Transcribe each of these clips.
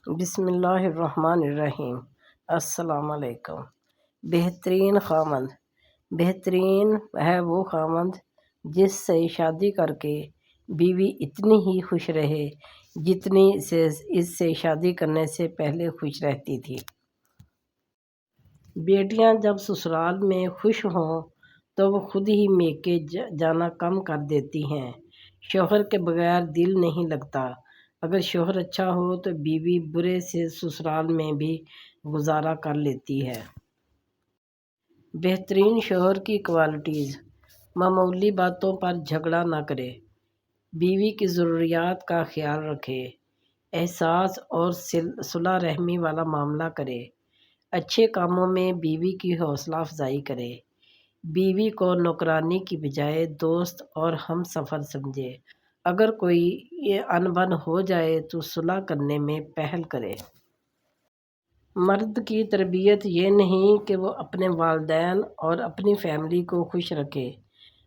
بسم اللہ الرحمن الرحیم۔ السلام علیکم۔ بہترین خامند، بہترین ہے وہ خامند جس سے شادی کر کے بیوی اتنی ہی خوش رہے جتنی اس سے شادی کرنے سے پہلے خوش رہتی تھی۔ بیٹیاں جب سسرال میں خوش ہوں تو وہ خود ہی میکے جانا کم کر دیتی ہیں۔ شوہر کے بغیر دل نہیں لگتا۔ اگر شوہر اچھا ہو تو بیوی برے سے سسرال میں بھی گزارا کر لیتی ہے۔ بہترین شوہر کی کوالٹیز: معمولی باتوں پر جھگڑا نہ کرے، بیوی کی ضروریات کا خیال رکھے، احساس اور صلہ رحمی والا معاملہ کرے، اچھے کاموں میں بیوی کی حوصلہ افزائی کرے، بیوی کو نوکرانی کی بجائے دوست اور ہم سفر سمجھے، اگر کوئی ان بن ہو جائے تو صلح کرنے میں پہل کرے۔ مرد کی تربیت یہ نہیں کہ وہ اپنے والدین اور اپنی فیملی کو خوش رکھے،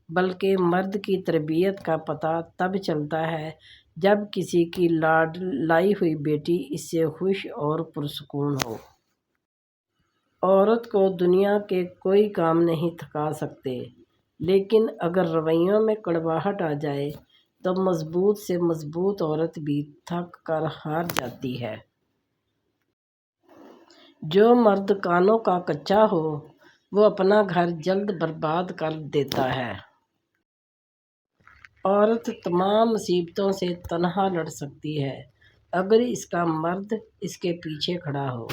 بلکہ مرد کی تربیت کا پتہ تب چلتا ہے جب کسی کی لائی ہوئی بیٹی اس سے خوش اور پرسکون ہو۔ عورت کو دنیا کے کوئی کام نہیں تھکا سکتے، لیکن اگر رویوں میں کڑواہٹ آ جائے تو مضبوط سے مضبوط عورت بھی تھک کر ہار جاتی ہے۔ جو مرد کانوں کا کچا ہو وہ اپنا گھر جلد برباد کر دیتا ہے۔ عورت تمام مصیبتوں سے تنہا لڑ سکتی ہے اگر اس کا مرد اس کے پیچھے کھڑا ہو۔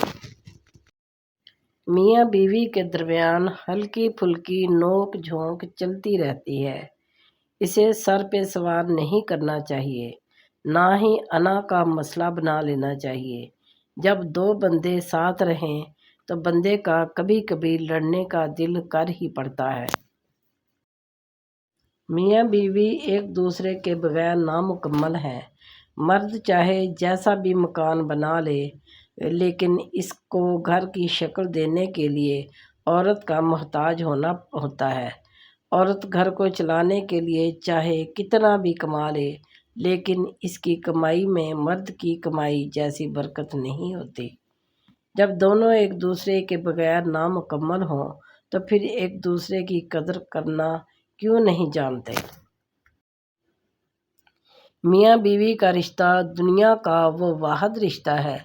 میاں بیوی کے درمیان ہلکی پھلکی نوک جھونک چلتی رہتی ہے، اسے سر پہ سوار نہیں کرنا چاہیے، نہ ہی انا کا مسئلہ بنا لینا چاہیے۔ جب دو بندے ساتھ رہیں تو بندے کا کبھی کبھی لڑنے کا دل کر ہی پڑتا ہے۔ میاں بیوی ایک دوسرے کے بغیر نامکمل ہیں۔ مرد چاہے جیسا بھی مکان بنا لے لیکن اس کو گھر کی شکل دینے کے لیے عورت کا محتاج ہونا ہوتا ہے۔ عورت گھر کو چلانے کے لیے چاہے کتنا بھی کما لے لیکن اس کی کمائی میں مرد کی کمائی جیسی برکت نہیں ہوتی۔ جب دونوں ایک دوسرے کے بغیر نامکمل ہوں تو پھر ایک دوسرے کی قدر کرنا کیوں نہیں جانتے؟ میاں بیوی کا رشتہ دنیا کا وہ واحد رشتہ ہے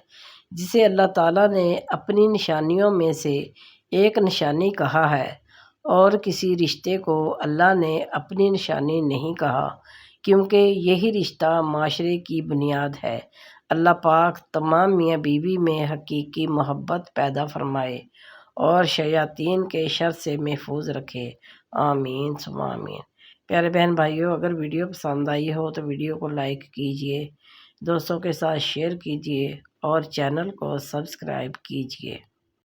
جسے اللہ تعالیٰ نے اپنی نشانیوں میں سے ایک نشانی کہا ہے، اور کسی رشتے کو اللہ نے اپنی نشانی نہیں کہا، کیونکہ یہی رشتہ معاشرے کی بنیاد ہے۔ اللہ پاک تمام میاں بیوی میں حقیقی محبت پیدا فرمائے اور شیاطین کے شر سے محفوظ رکھے، آمین ثم آمین۔ پیارے بہن بھائیوں، اگر ویڈیو پسند آئی ہو تو ویڈیو کو لائک کیجیے، دوستوں کے ساتھ شیئر کیجیے اور چینل کو سبسکرائب کیجیے۔